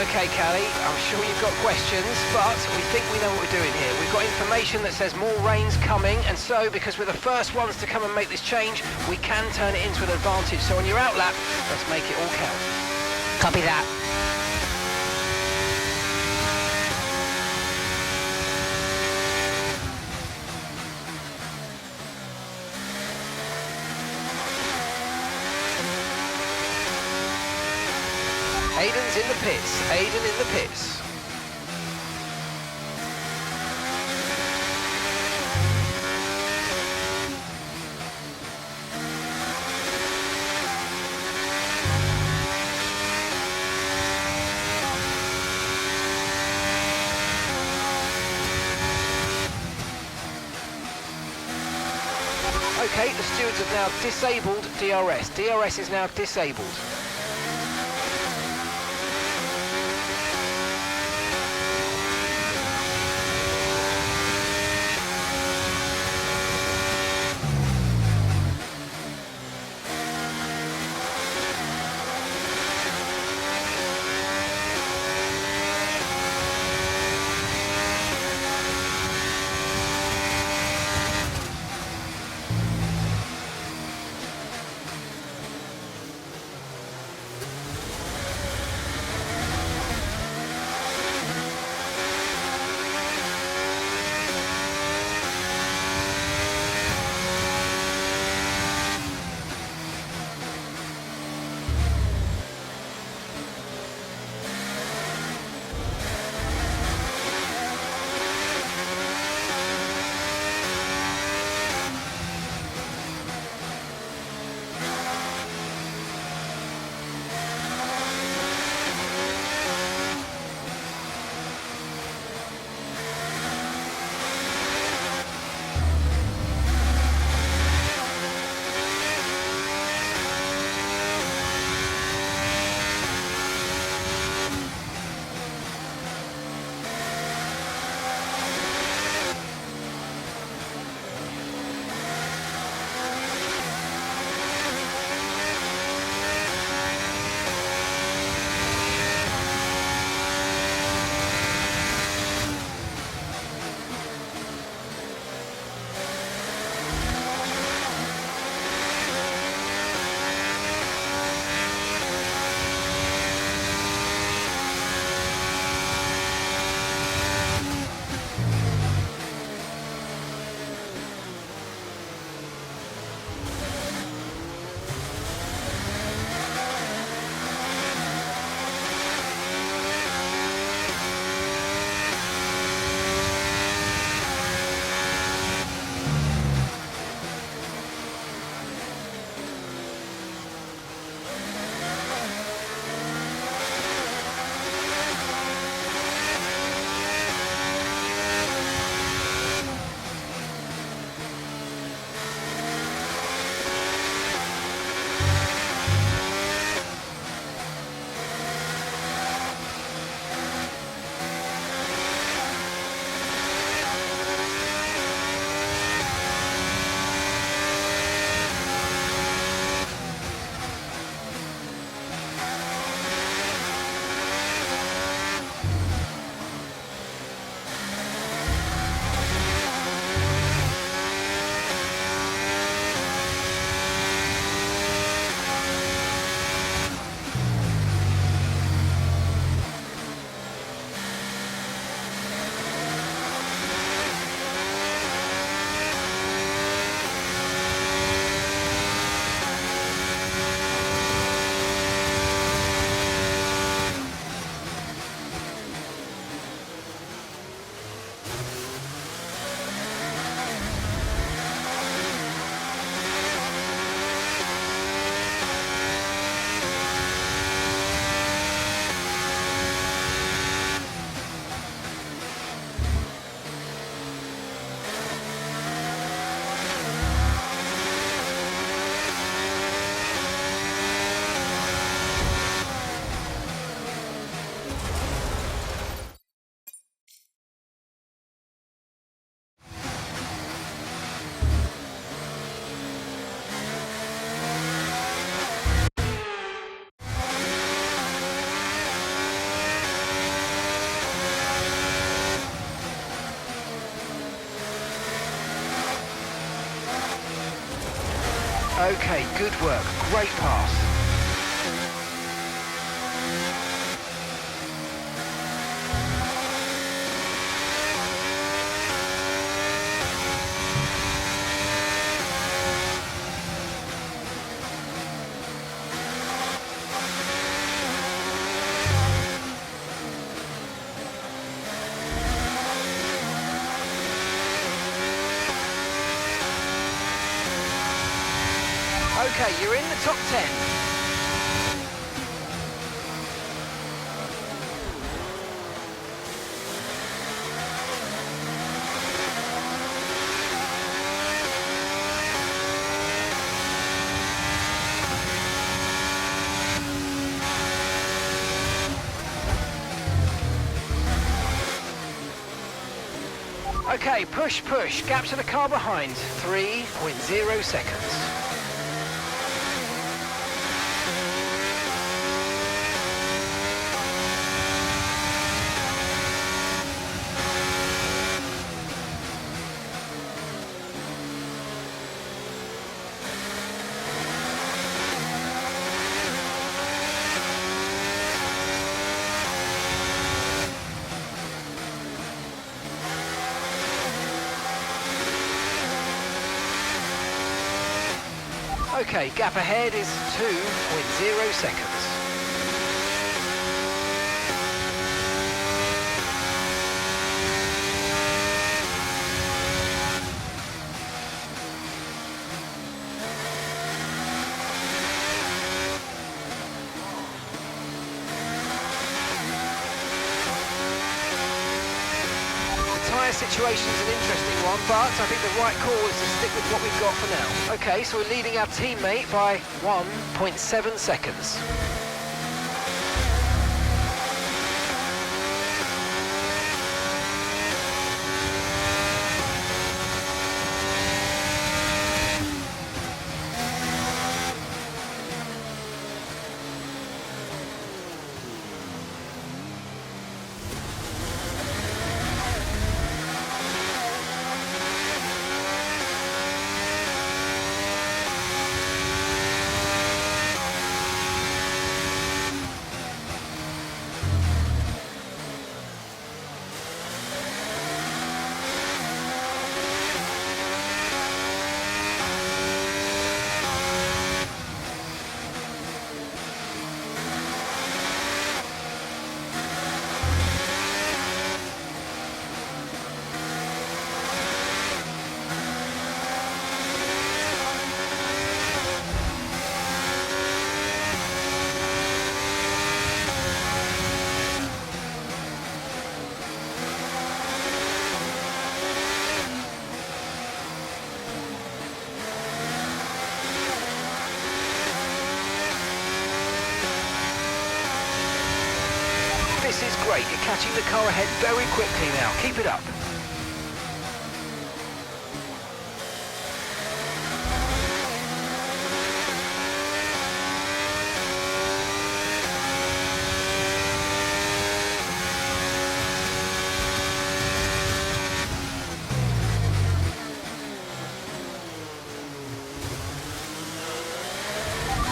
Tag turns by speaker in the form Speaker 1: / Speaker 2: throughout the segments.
Speaker 1: Okay, Callie, I'm sure you've got questions, but we think we know what we're doing here. We've got information that says more rain's coming, and so, because we're the first ones to come and make this change, we can turn it into an advantage. So on your out lap, let's make it all count.
Speaker 2: Copy that.
Speaker 1: Aiden's in the pits. Aiden in the pits. Okay, the stewards have now disabled DRS. DRS is now disabled. Okay, good work. Great pass. Okay, you're in the top 10. Okay, push, push. Gap to the car behind. 3.0 seconds. Okay, gap ahead is 2.0 seconds. Situation's an interesting one, but I think the right call is to stick with what we've got for now. Okay, so we're leading our teammate by 1.7 seconds. This is great. You're catching the car ahead very quickly now. Keep it up.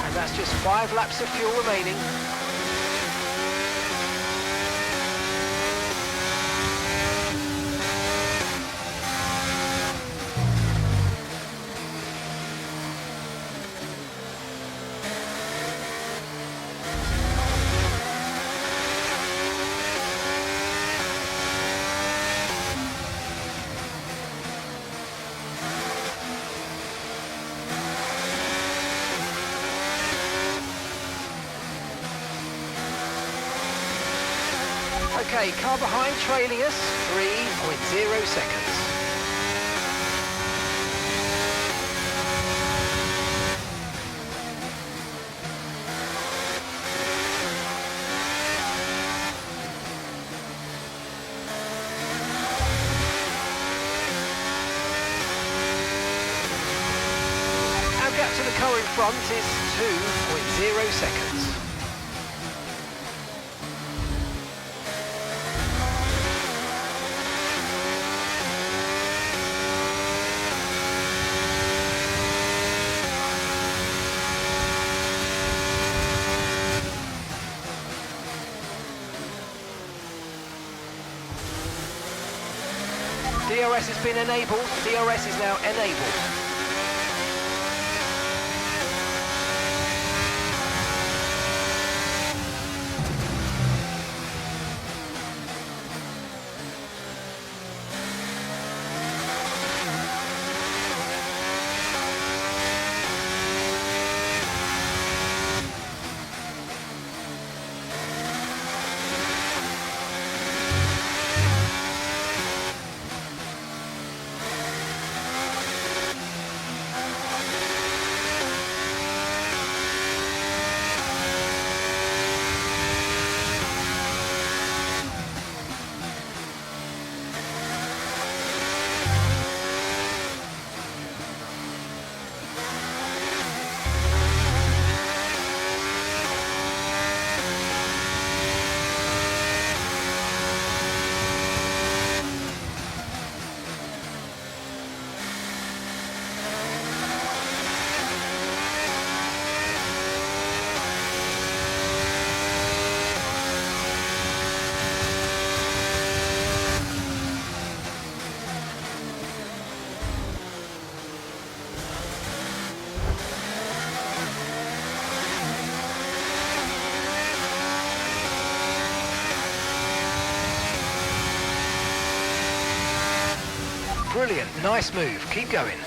Speaker 1: And that's just 5 laps of fuel remaining. Okay, car behind trailing us, 3.0 seconds. Our gap to the car in front is 2.0 seconds. DRS has been enabled. DRS is now enabled. Brilliant, nice move, keep going.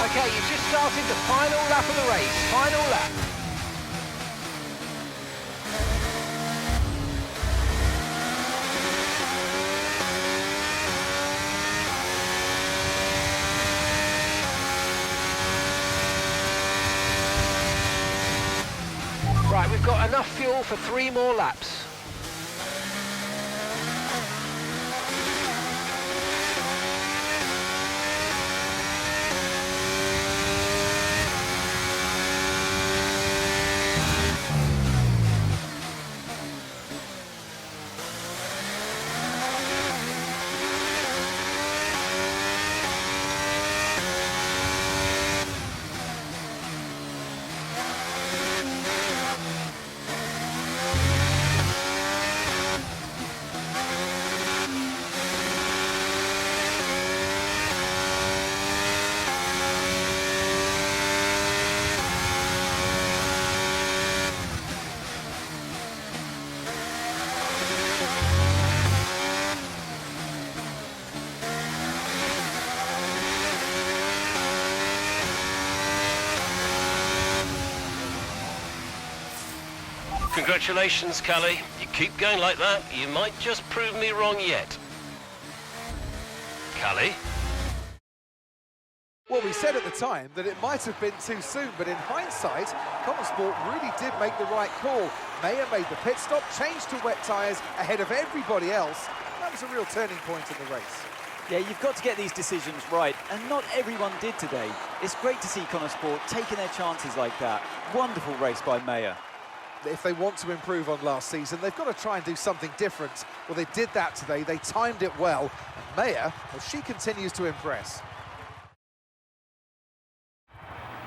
Speaker 1: Okay, you've just started the final lap of the race. Final lap. Right, we've got enough fuel for 3 more laps.
Speaker 2: Congratulations, Callie. You keep going like that, you might just prove me wrong yet. Callie?
Speaker 3: Well, we said at the time that it might have been too soon, but in hindsight, Sport really did make the right call. Mayer made the pit stop, changed to wet tyres ahead of everybody else. That was a real turning point in the race.
Speaker 4: Yeah, you've got to get these decisions right, and not everyone did today. It's great to see Sport taking their chances like that. Wonderful race by Mayer.
Speaker 3: If they want to improve on last season, they've got to try and do something different. Well, they did that today. They timed it well. And Mayer, well, she continues to impress.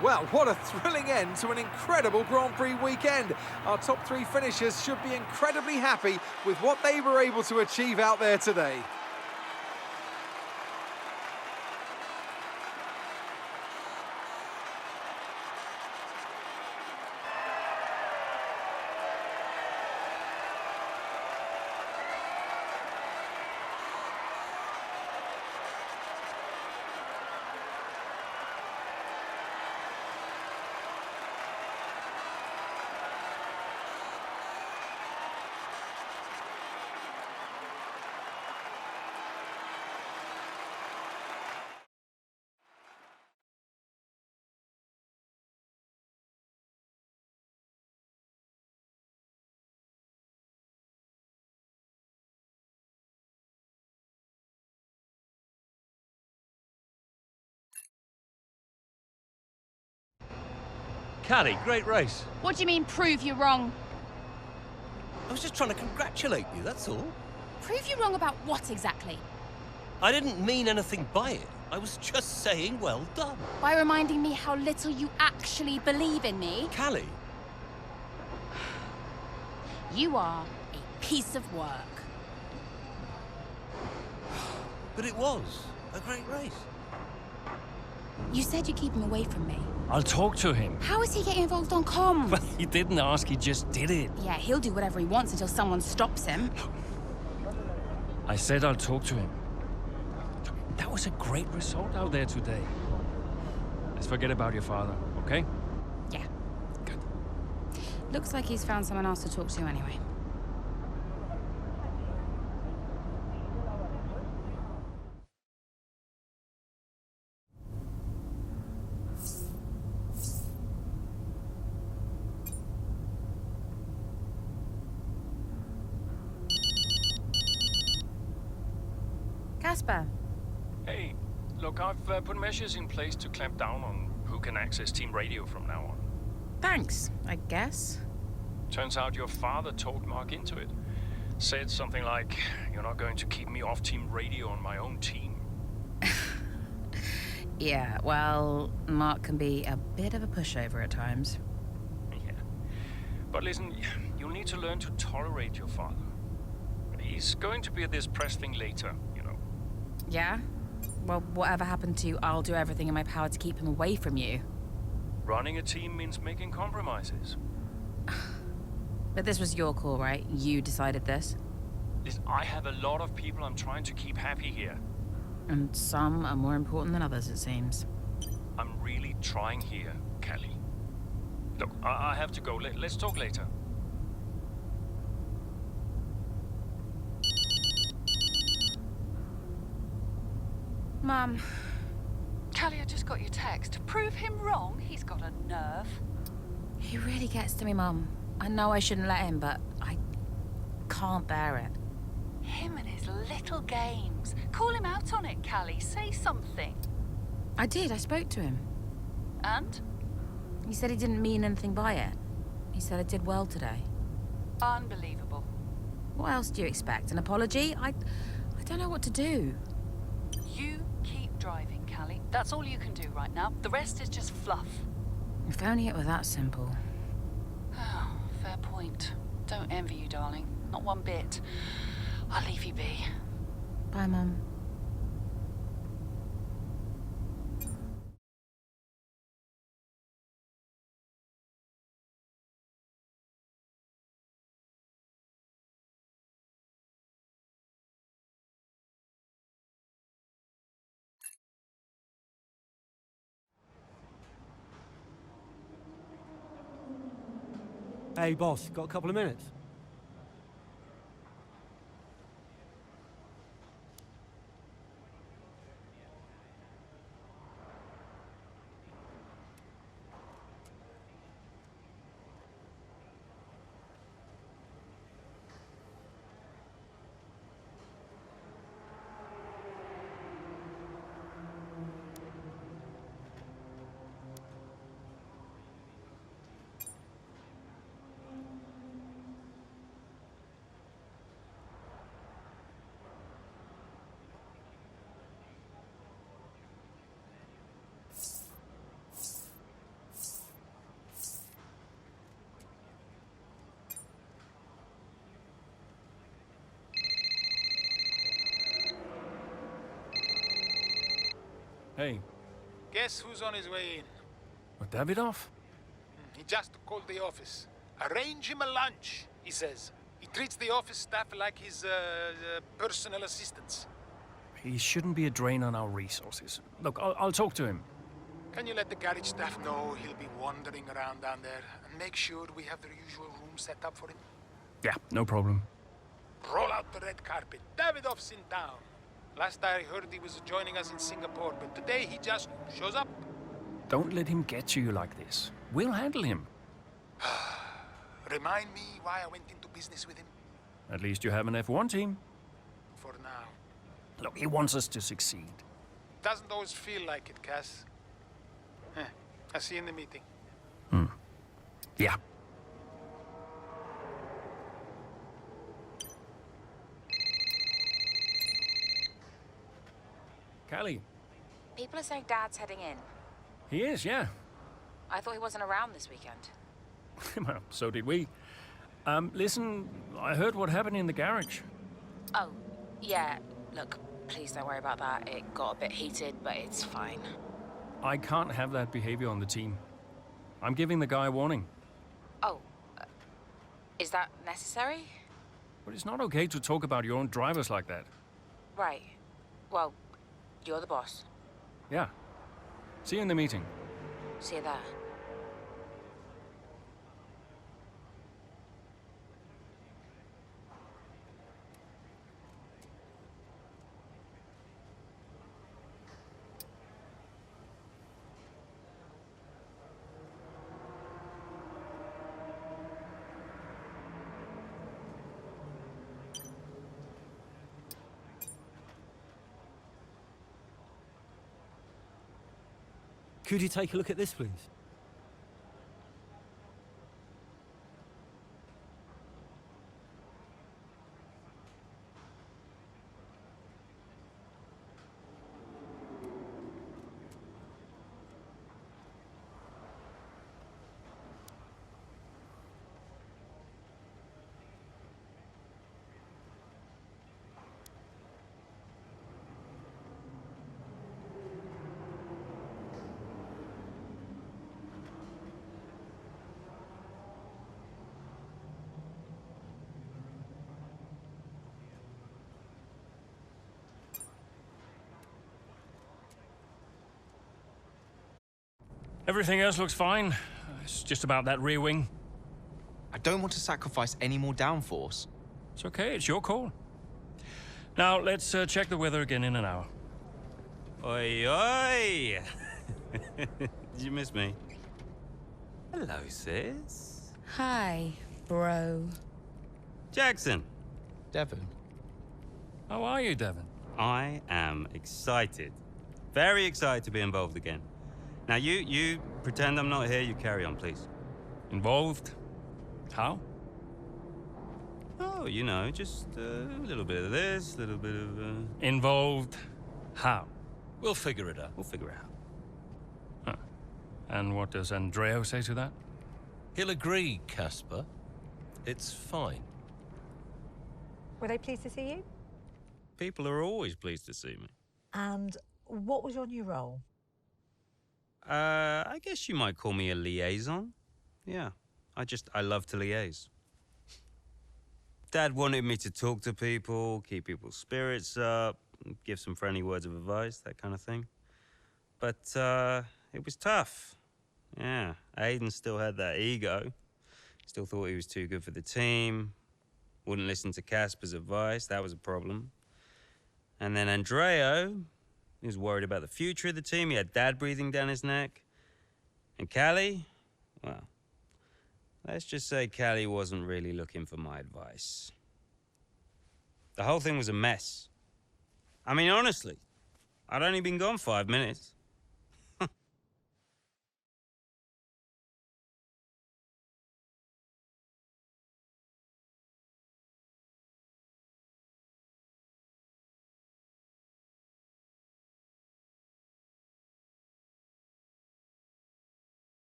Speaker 3: Well, what a thrilling end to an incredible Grand Prix weekend. Our top 3 finishers should be incredibly happy with what they were able to achieve out there today.
Speaker 5: Callie, great race.
Speaker 6: What do you mean, prove you wrong?
Speaker 5: I was just trying to congratulate you, that's all.
Speaker 6: Prove you wrong about what exactly?
Speaker 5: I didn't mean anything by it. I was just saying well done.
Speaker 6: By reminding me how little you actually believe in me?
Speaker 5: Callie,
Speaker 6: You are a piece of work.
Speaker 5: but it was a great race.
Speaker 6: You said you'd keep him away from me.
Speaker 7: I'll talk to him.
Speaker 6: How is he getting involved on comms?
Speaker 7: Well, he didn't ask, he just did it.
Speaker 6: Yeah, he'll do whatever he wants until someone stops him.
Speaker 7: I said I'll talk to him. That was a great result out there today. Let's forget about your father, okay?
Speaker 6: Yeah.
Speaker 7: Good.
Speaker 6: Looks like he's found someone else to talk to anyway. Casper.
Speaker 7: Hey, look, I've put measures in place to clamp down on who can access team radio from now on.
Speaker 6: Thanks, I guess.
Speaker 7: Turns out your father talked Mark into it. Said something like, you're not going to keep me off team radio on my own team.
Speaker 6: Yeah, well, Mark can be a bit of a pushover at times.
Speaker 7: Yeah. But listen, you'll need to learn to tolerate your father. He's going to be at this press thing later, you know.
Speaker 6: Yeah? Well, whatever happened to you, I'll do everything in my power to keep him away from you.
Speaker 7: Running a team means making compromises.
Speaker 6: But this was your call, right? You decided this?
Speaker 7: Listen, I have a lot of people I'm trying to keep happy here.
Speaker 6: And some are more important than others, it seems.
Speaker 7: I'm really trying here, Callie. Look, I have to go. Let's talk later.
Speaker 6: Mum.
Speaker 8: Callie, I just got your text. Prove him wrong? He's got a nerve.
Speaker 6: He really gets to me, Mum. I know I shouldn't let him, but I can't bear it.
Speaker 8: Him and his little games. Call him out on it, Callie. Say something.
Speaker 6: I did, I spoke to him.
Speaker 8: And?
Speaker 6: He said he didn't mean anything by it. He said I did well today.
Speaker 8: Unbelievable.
Speaker 6: What else do you expect? An apology? I don't know what to do.
Speaker 8: You keep driving, Callie. That's all you can do right now. The rest is just fluff.
Speaker 6: If only it were that simple.
Speaker 8: Oh, fair point. Don't envy you, darling. Not one bit. I'll leave you be.
Speaker 6: Bye, Mum.
Speaker 9: Hey, boss, got a couple of minutes?
Speaker 7: Hey,
Speaker 10: Guess who's on his way in?
Speaker 7: Davidoff?
Speaker 10: He just called the office. Arrange him a lunch, he says. He treats the office staff like his personal assistants.
Speaker 7: He shouldn't be a drain on our resources. Look, I'll talk to him.
Speaker 10: Can you let the garage staff know he'll be wandering around down there? And make sure we have the usual room set up for him?
Speaker 7: Yeah, no problem.
Speaker 10: Roll out the red carpet. Davidoff's in town. Last I heard he was joining us in Singapore, but today he just shows up.
Speaker 7: Don't let him get to you like this. We'll handle him.
Speaker 10: Remind me why I went into business with him?
Speaker 7: At least you have an F1 team.
Speaker 10: For now.
Speaker 7: Look, he wants us to succeed.
Speaker 10: Doesn't always feel like it, Cass. I'll see you in the meeting.
Speaker 7: Hmm. Yeah. Callie.
Speaker 6: People are saying Dad's heading in.
Speaker 7: He is, yeah.
Speaker 6: I thought he wasn't around this weekend.
Speaker 7: Well, so did we. Listen, I heard what happened in the garage.
Speaker 6: Oh, yeah. Look, please don't worry about that. It got a bit heated, but it's fine.
Speaker 7: I can't have that behavior on the team. I'm giving the guy a warning.
Speaker 6: Oh, is that necessary?
Speaker 7: But it's not okay to talk about your own drivers like that.
Speaker 6: Right. Well, you're the boss.
Speaker 7: Yeah. See you in the meeting.
Speaker 6: See you there.
Speaker 9: Could you take a look at this, please?
Speaker 7: Everything else looks fine. It's just about that rear wing.
Speaker 11: I don't want to sacrifice any more downforce.
Speaker 7: It's okay, it's your call. Now, let's check the weather again in an hour.
Speaker 12: Oi, oi! Did you miss me? Hello, sis.
Speaker 6: Hi, bro.
Speaker 12: Jackson.
Speaker 11: Devon.
Speaker 7: How are you, Devon?
Speaker 12: I am excited. Very excited to be involved again. Now, you pretend I'm not here. You carry on, please.
Speaker 7: Involved? How?
Speaker 12: Oh, you know, just a little bit of this, a little bit of...
Speaker 7: Involved? How?
Speaker 5: We'll figure it out.
Speaker 12: We'll figure it out.
Speaker 7: Huh. And what does Andreo say to that?
Speaker 5: He'll agree, Casper. It's fine.
Speaker 13: Were they pleased to see you?
Speaker 12: People are always pleased to see me.
Speaker 13: And what was your new role?
Speaker 12: I guess you might call me a liaison. Yeah, I love to liaise. Dad wanted me to talk to people, keep people's spirits up, give some friendly words of advice, that kind of thing. But it was tough. Yeah, Aiden still had that ego. Still thought he was too good for the team. Wouldn't listen to Casper's advice, that was a problem. And then Andreo, he was worried about the future of the team. He had Dad breathing down his neck. And Callie, well, let's just say Callie wasn't really looking for my advice. The whole thing was a mess. I mean, honestly, I'd only been gone 5 minutes.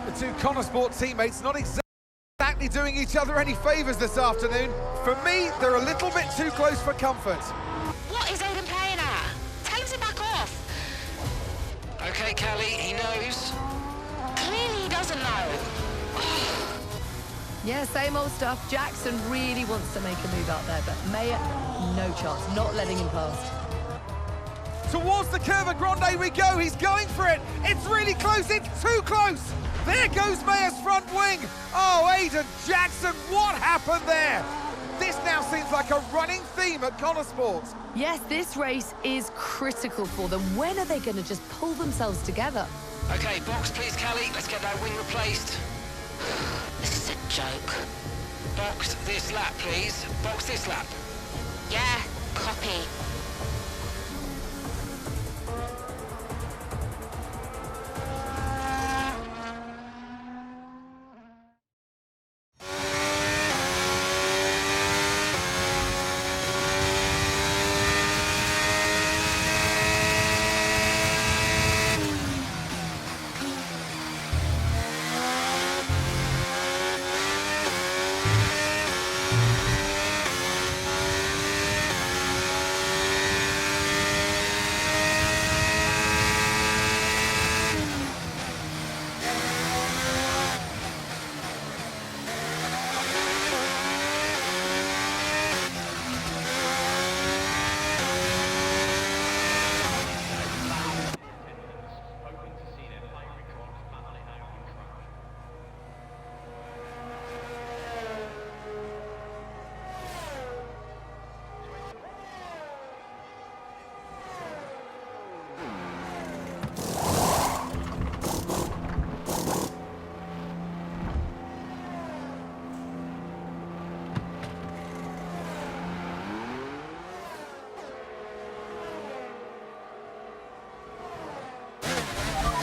Speaker 3: The two Connor Sport teammates not exactly doing each other any favours this afternoon. For me, they're a little bit too close for comfort.
Speaker 6: What is Aiden playing at? Tell him to back off.
Speaker 1: Okay, Callie, he knows.
Speaker 6: Clearly he doesn't know.
Speaker 14: Yeah, same old stuff. Jackson really wants to make a move out there, but Mayer, no chance, not letting him past.
Speaker 3: Towards the Curva Grande we go, he's going for it. It's really close, it's too close. There goes Mayer's front wing. Oh, Aiden Jackson, what happened there? This now seems like a running theme at Connor Sport.
Speaker 14: Yes, this race is critical for them. When are they going to just pull themselves together?
Speaker 1: Okay, box please, Callie. Let's get that wing replaced.
Speaker 6: This is a joke.
Speaker 1: Box this lap, please. Box this lap.
Speaker 6: Yeah, copy.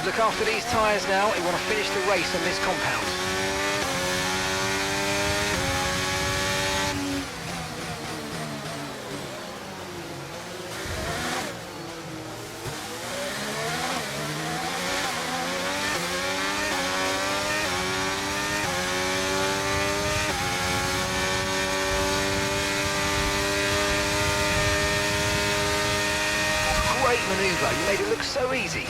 Speaker 1: Look after these tyres now. We want to finish the race on this compound. Great manoeuvre. You made it look so easy.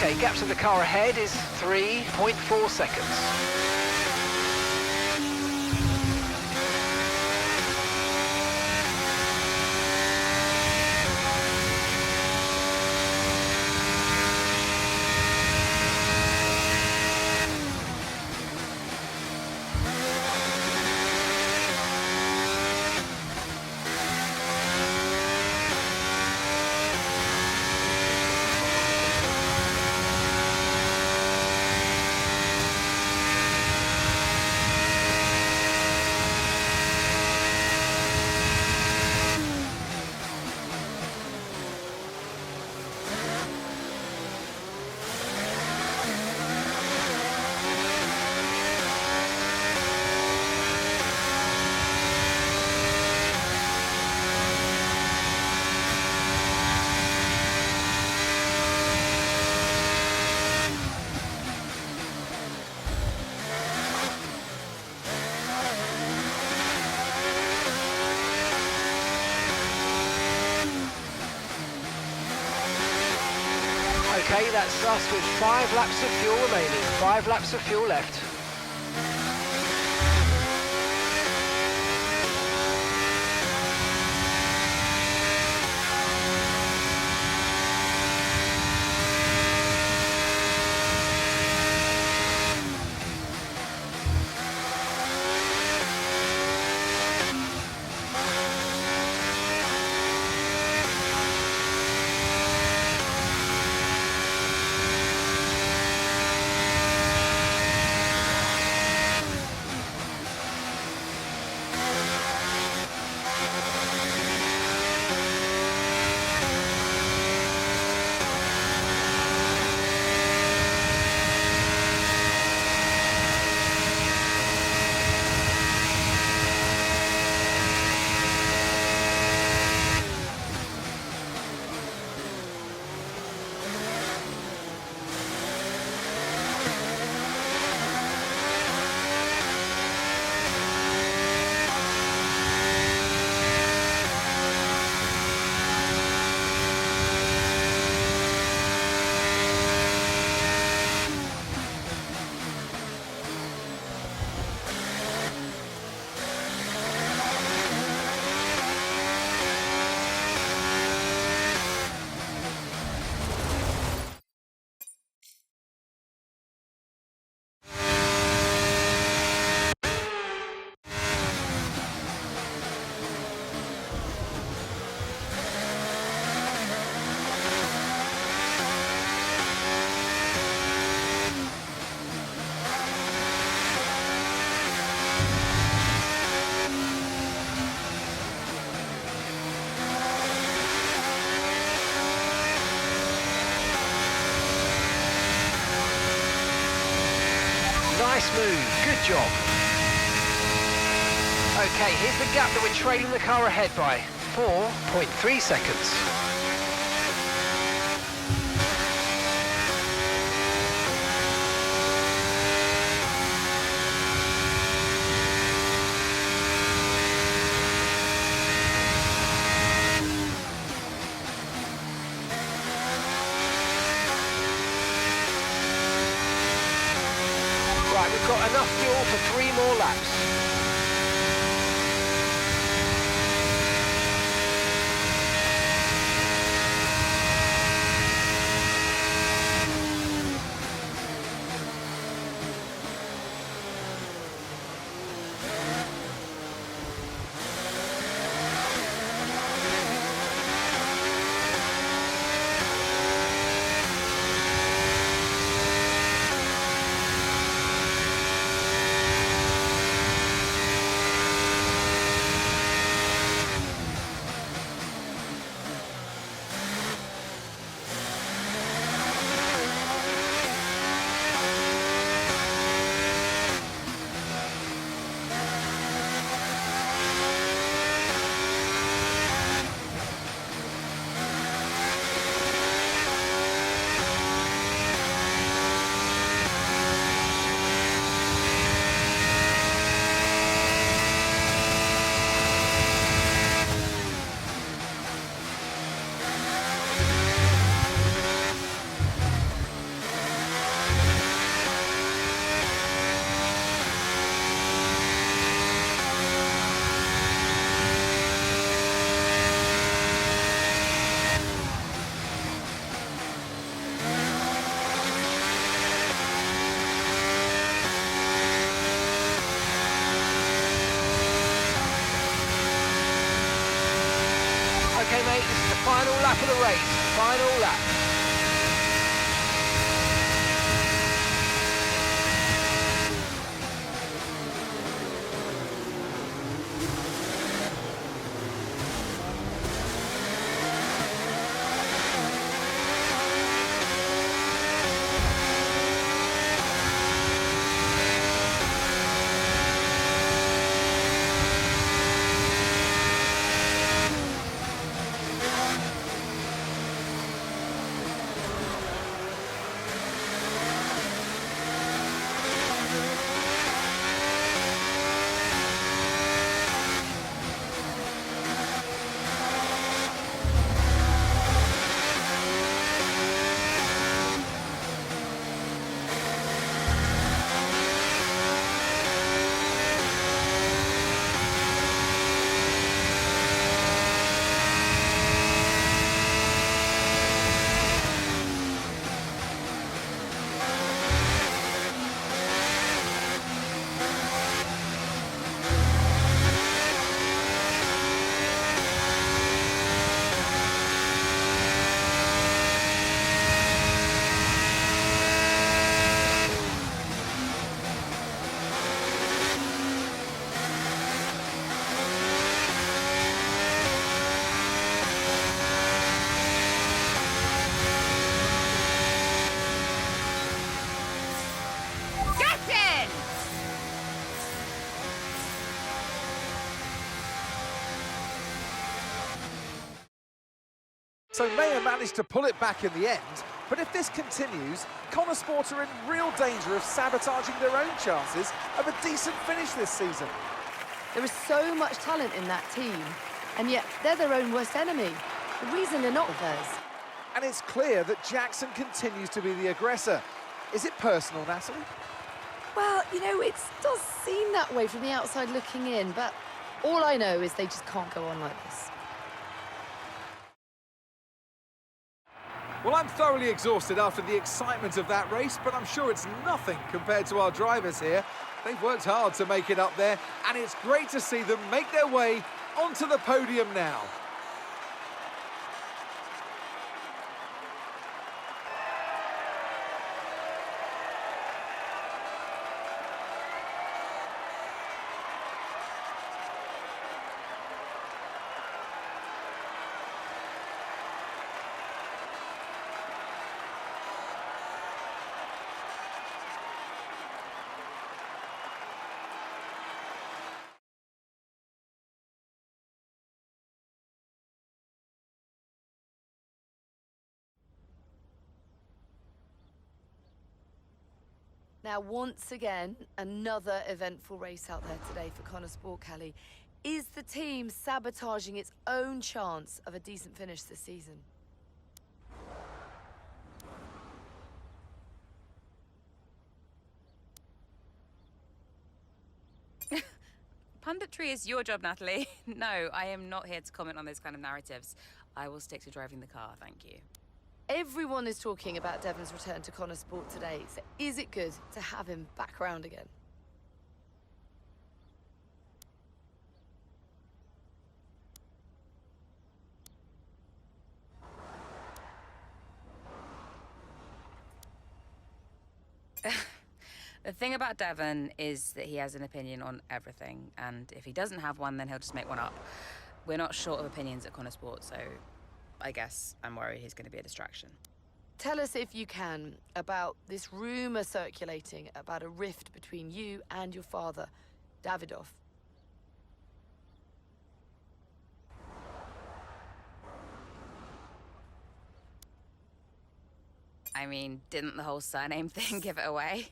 Speaker 1: Okay, gap to the car ahead is 3.4 seconds. Okay, that's us with 5 laps of fuel remaining. 5 laps of fuel left. Nice move, good job. Okay, here's the gap that we're trailing the car ahead by, 4.3 seconds. Right, we've got enough fuel for 3 more laps. Okay, mate, this is the final lap of the race. Final lap.
Speaker 3: So Mayer managed to pull it back in the end, but if this continues, Connor Sport are in real danger of sabotaging their own chances of a decent finish this season.
Speaker 14: There is so much talent in that team, and yet they're their own worst enemy. The reason they're not with theirs.
Speaker 3: And it's clear that Jackson continues to be the aggressor. Is it personal, Natalie?
Speaker 14: Well, you know, it does seem that way from the outside looking in, but all I know is they just can't go on like this.
Speaker 3: Well, I'm thoroughly exhausted after the excitement of that race, but I'm sure it's nothing compared to our drivers here. They've worked hard to make it up there, and it's great to see them make their way onto the podium now.
Speaker 14: Now, once again, another eventful race out there today for Connor Sport, Kelly. Is the team sabotaging its own chance of a decent finish this season?
Speaker 6: Punditry is your job, Natalie. No, I am not here to comment on those kind of narratives. I will stick to driving the car, thank you.
Speaker 14: Everyone is talking about Devon's return to Connor Sport today, so is it good to have him back around again?
Speaker 6: The thing about Devon is that he has an opinion on everything, and if he doesn't have one, then he'll just make one up. We're not short of opinions at Connor Sport, so I guess I'm worried he's going to be a distraction.
Speaker 14: Tell us, if you can, about this rumour circulating about a rift between you and your father, Davidoff.
Speaker 6: I mean, didn't the whole surname thing give it away?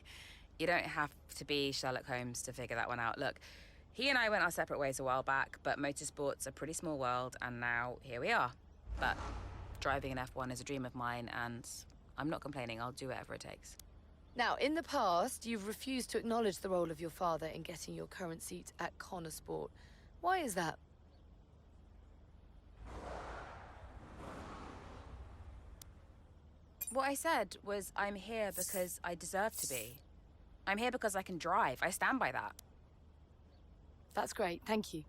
Speaker 6: You don't have to be Sherlock Holmes to figure that one out. Look, he and I went our separate ways a while back, but motorsport's a pretty small world, and now here we are. But driving an F1 is a dream of mine, and I'm not complaining. I'll do whatever it takes.
Speaker 14: Now, in the past, you've refused to acknowledge the role of your father in getting your current seat at Connor Sport. Why is that?
Speaker 6: What I said was I'm here because I deserve to be. I'm here because I can drive. I stand by that.
Speaker 14: That's great. Thank you.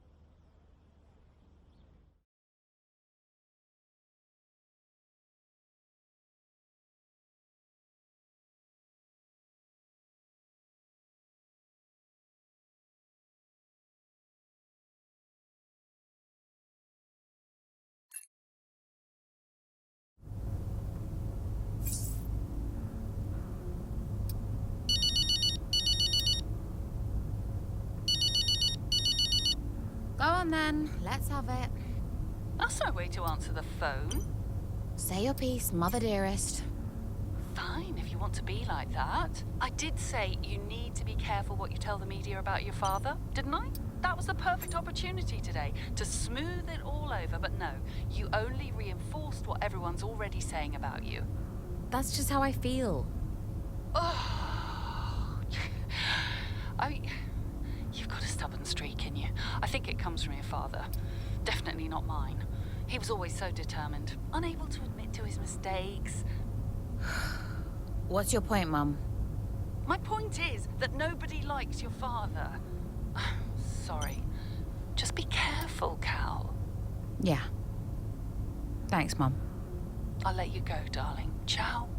Speaker 6: Go on then, let's have it.
Speaker 8: That's no way to answer the phone.
Speaker 6: Say your piece, mother dearest.
Speaker 8: Fine, if you want to be like that. I did say you need to be careful what you tell the media about your father, didn't I? That was the perfect opportunity today to smooth it all over, but no, you only reinforced what everyone's already saying about you.
Speaker 6: That's just how I feel.
Speaker 8: Oh, you've got a stubborn streak in you. I think it comes from your father. Definitely not mine. He was always so determined, unable to admit to his mistakes.
Speaker 6: What's your point, Mum?
Speaker 8: My point is that nobody likes your father. Sorry. Just be careful, Cal.
Speaker 6: Yeah. Thanks, Mum.
Speaker 8: I'll let you go, darling. Ciao.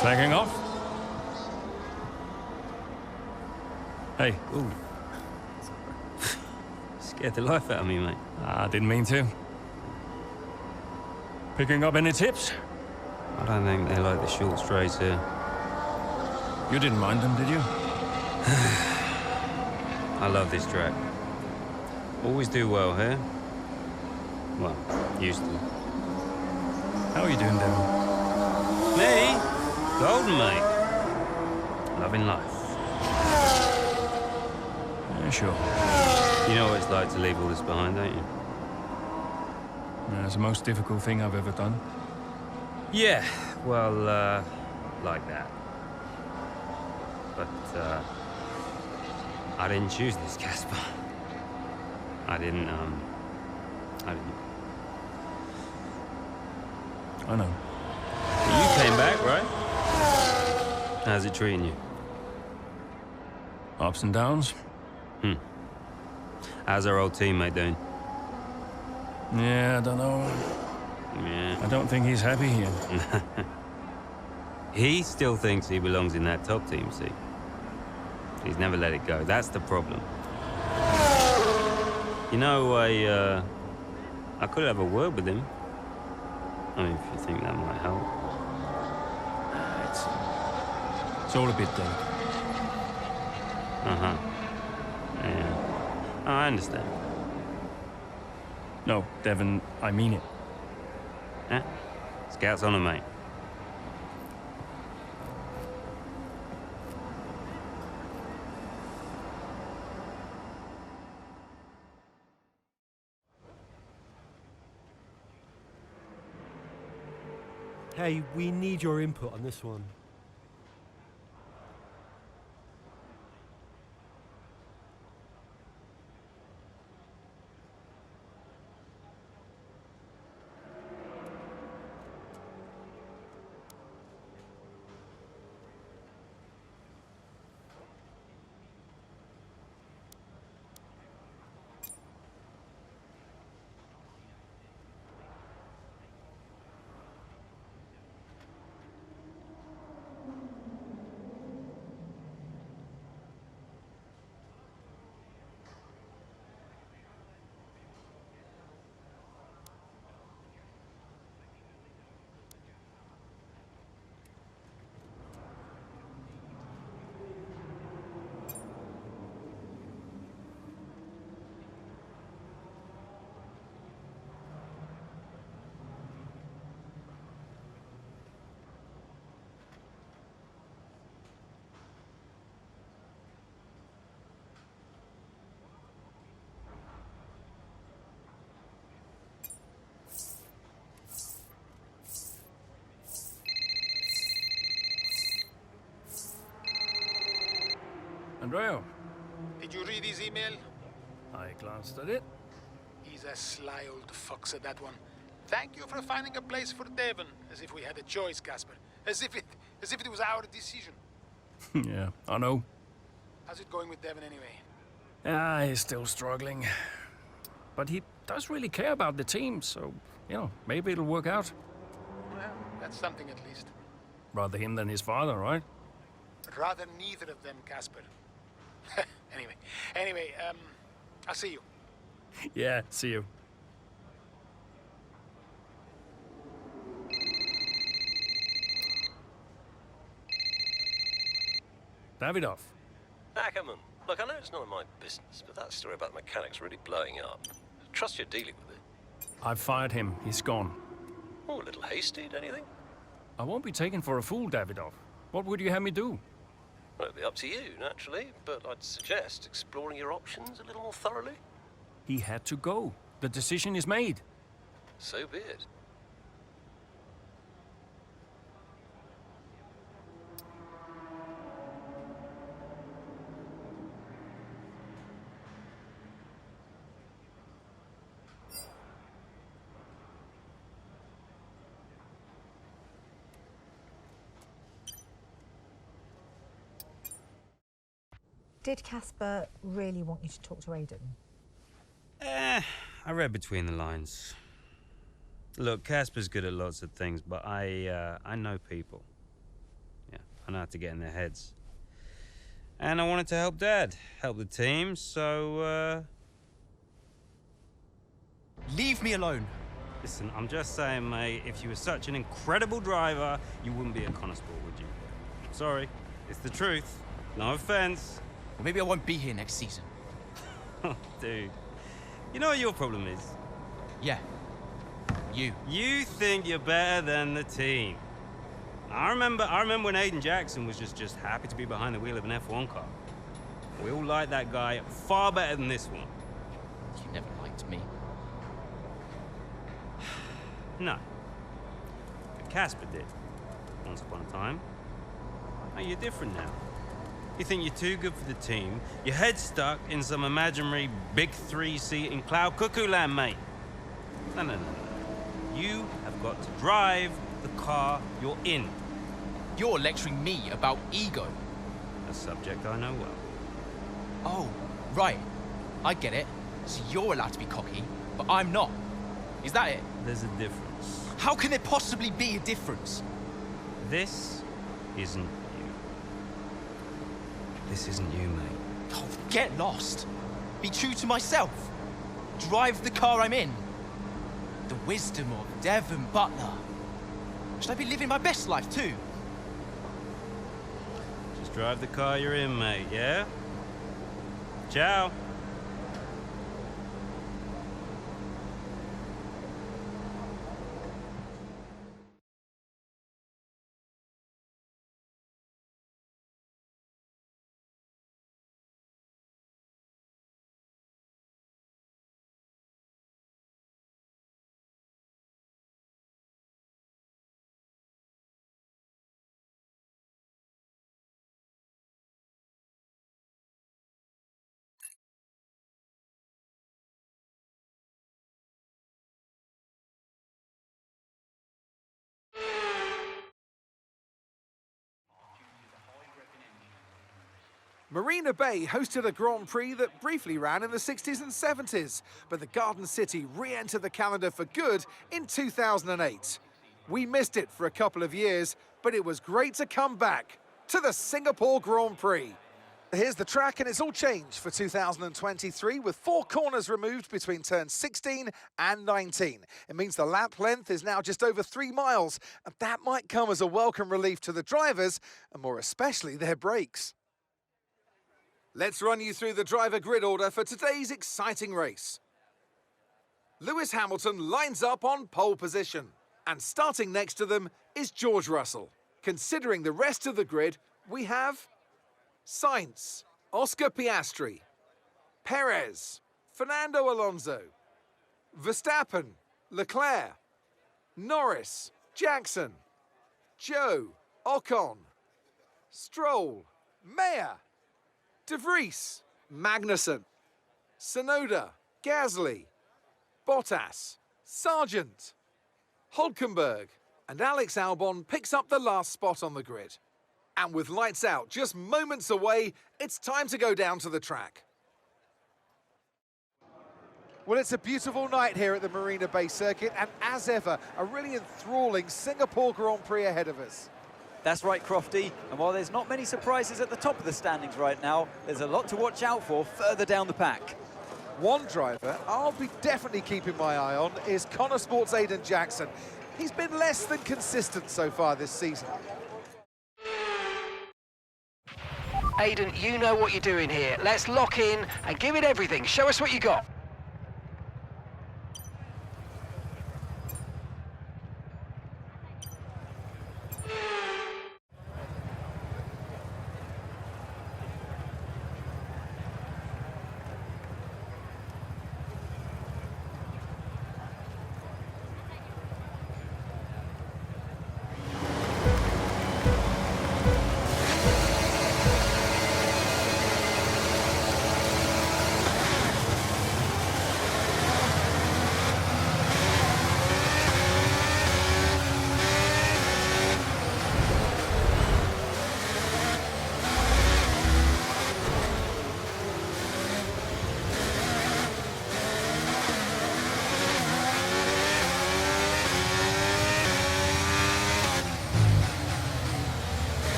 Speaker 7: Flagging off? Hey.
Speaker 12: Ooh. Scared the life out of me, mate.
Speaker 7: I didn't mean to. Picking up any tips?
Speaker 12: I don't think they like the short strays here.
Speaker 7: You didn't mind them, did you?
Speaker 12: I love this track. Always do well here. Well, used to.
Speaker 7: How are you doing, Devon?
Speaker 12: Me? Golden, mate. Loving life.
Speaker 7: Yeah, sure.
Speaker 12: You know what it's like to leave all this behind, don't you?
Speaker 7: Yeah, it's the most difficult thing I've ever done.
Speaker 12: Yeah, well, like that. But, I didn't choose this, Casper. I didn't.
Speaker 7: I know.
Speaker 12: But you came back, right? How's it treating you?
Speaker 7: Ups and downs.
Speaker 12: How's our old teammate doing?
Speaker 7: Yeah, I don't know.
Speaker 12: Yeah.
Speaker 7: I don't think he's happy here.
Speaker 12: He still thinks he belongs in that top team, see? He's never let it go. That's the problem. You know, I could have a word with him. I mean, if you think that might help.
Speaker 7: It's all a bit delicate.
Speaker 12: Uh-huh. Yeah. Oh, I understand.
Speaker 7: No, Devon, I mean it.
Speaker 12: Yeah? Scouts on 'em, mate.
Speaker 9: Hey, we need your input on this one.
Speaker 7: Andrea,
Speaker 10: Did you read his email?
Speaker 7: I glanced at it.
Speaker 10: He's a sly old fox at that one. Thank you for finding a place for Devon, as if we had a choice, Casper. As if it was our decision.
Speaker 7: Yeah, I know.
Speaker 10: How's it going with Devon anyway?
Speaker 7: Ah, he's still struggling. But he does really care about the team, so, you know, maybe it'll work out.
Speaker 10: Well, that's something at least.
Speaker 7: Rather him than his father, right?
Speaker 10: Rather neither of them, Casper. Anyway, I'll see you.
Speaker 7: Yeah, see you. Davidoff.
Speaker 2: Ackerman, look, I know it's none of my business, but that story about the mechanics really blowing up. Trust you're dealing with it.
Speaker 7: I've fired him. He's gone.
Speaker 2: Oh, a little hasty, don't you think?
Speaker 7: I won't be taken for a fool, Davidoff. What would you have me do?
Speaker 2: Well, it'd be up to you, naturally, but I'd suggest exploring your options a little more thoroughly.
Speaker 7: He had to go. The decision is made.
Speaker 2: So be it.
Speaker 13: Did Casper really want you to talk to Aiden?
Speaker 12: I read between the lines. Look, Casper's good at lots of things, but I know people. Yeah, I know how to get in their heads. And I wanted to help Dad, help the team, so,
Speaker 11: Leave me alone.
Speaker 12: Listen, I'm just saying, mate, if you were such an incredible driver, you wouldn't be at Connosport, would you? Sorry, it's the truth. No offense.
Speaker 11: Well, maybe I won't be here next season.
Speaker 12: Dude, you know what your problem is?
Speaker 11: Yeah. You.
Speaker 12: You think you're better than the team. I remember when Aiden Jackson was just happy to be behind the wheel of an F1 car. We all liked that guy far better than this one.
Speaker 11: You never liked me.
Speaker 12: No. But Casper did. Once upon a time. Oh, you're different now. You think you're too good for the team. Your head's stuck in some imaginary big 3-seat in cloud cuckoo land, mate. No. You have got to drive the car you're in.
Speaker 11: You're lecturing me about ego.
Speaker 12: A subject I know well.
Speaker 11: Oh, right. I get it. So you're allowed to be cocky, but I'm not. Is that it?
Speaker 12: There's a difference.
Speaker 11: How can there possibly be a difference?
Speaker 12: This isn't you. This isn't you, mate.
Speaker 11: Oh, get lost. Be true to myself. Drive the car I'm in. The wisdom of Devon Butler. Should I be living my best life too?
Speaker 12: Just drive the car you're in, mate, yeah? Ciao.
Speaker 3: Marina Bay hosted a Grand Prix that briefly ran in the 60s and 70s, but the Garden City re-entered the calendar for good in 2008. We missed it for a couple of years, but it was great to come back to the Singapore Grand Prix. Here's the track, and it's all changed for 2023, with 4 corners removed between turns 16 and 19. It means the lap length is now just over 3 miles, and that might come as a welcome relief to the drivers, and more especially their brakes. Let's run you through the driver grid order for today's exciting race. Lewis Hamilton lines up on pole position, and starting next to them is George Russell. Considering the rest of the grid, we have Sainz, Oscar Piastri, Perez, Fernando Alonso, Verstappen, Leclerc, Norris, Jackson, Joe, Ocon, Stroll, Mayer, De Vries, Magnussen, Tsunoda, Gasly, Bottas, Sargent, Hülkenberg, and Alex Albon picks up the last spot on the grid. And with lights out just moments away, it's time to go down to the track. Well, it's a beautiful night here at the Marina Bay Circuit, and as ever, a really enthralling Singapore Grand Prix ahead of us.
Speaker 4: That's right, Crofty. And while there's not many surprises at the top of the standings right now, there's a lot to watch out for further down the pack.
Speaker 3: One driver I'll be definitely keeping my eye on is Connosport's Aiden Jackson. He's been less than consistent so far this season.
Speaker 1: Aiden, you know what you're doing here. Let's lock in and give it everything. Show us what you got.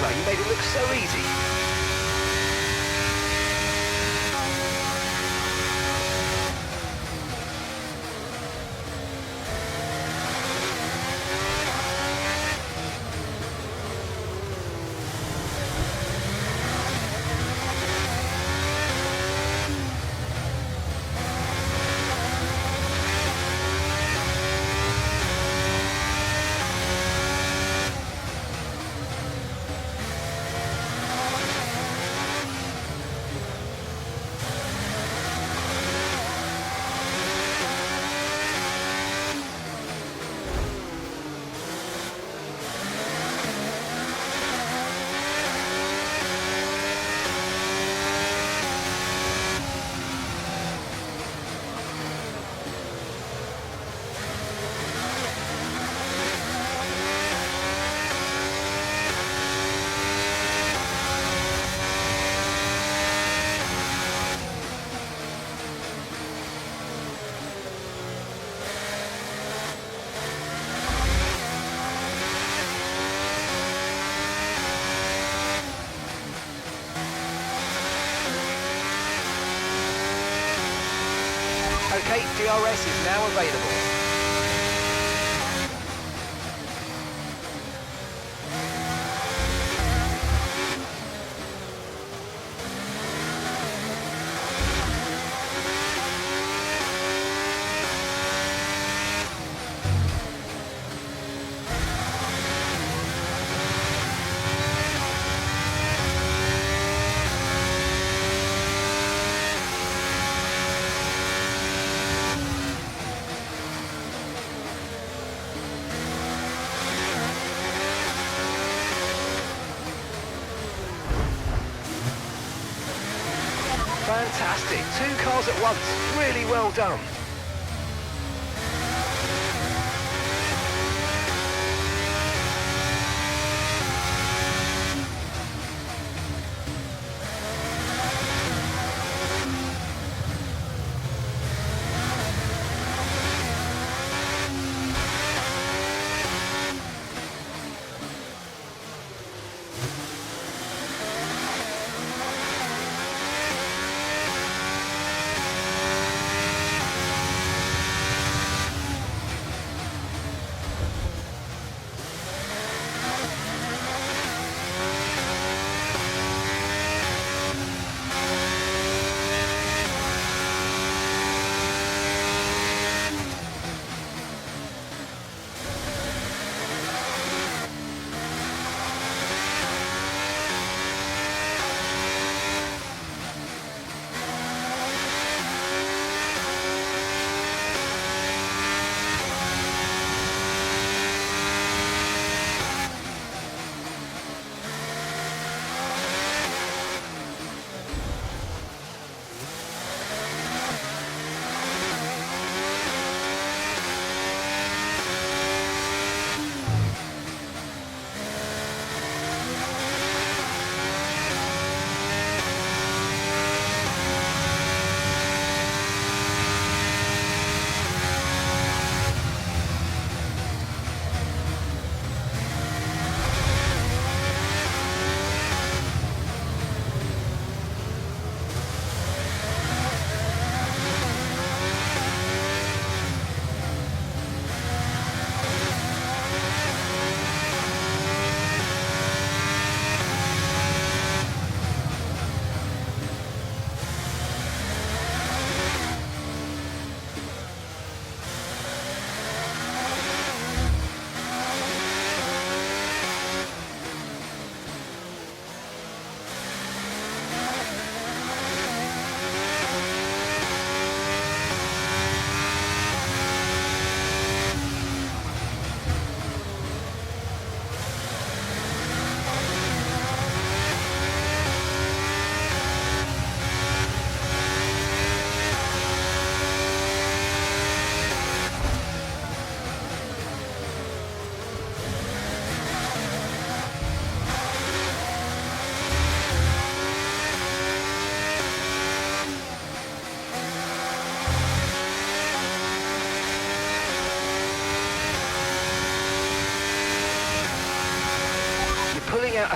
Speaker 1: clever. You made it look so easy. Okay, DRS is now available. Fantastic. 2 cars at once. Really well done.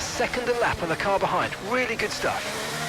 Speaker 1: second a lap on the car behind. Really good stuff.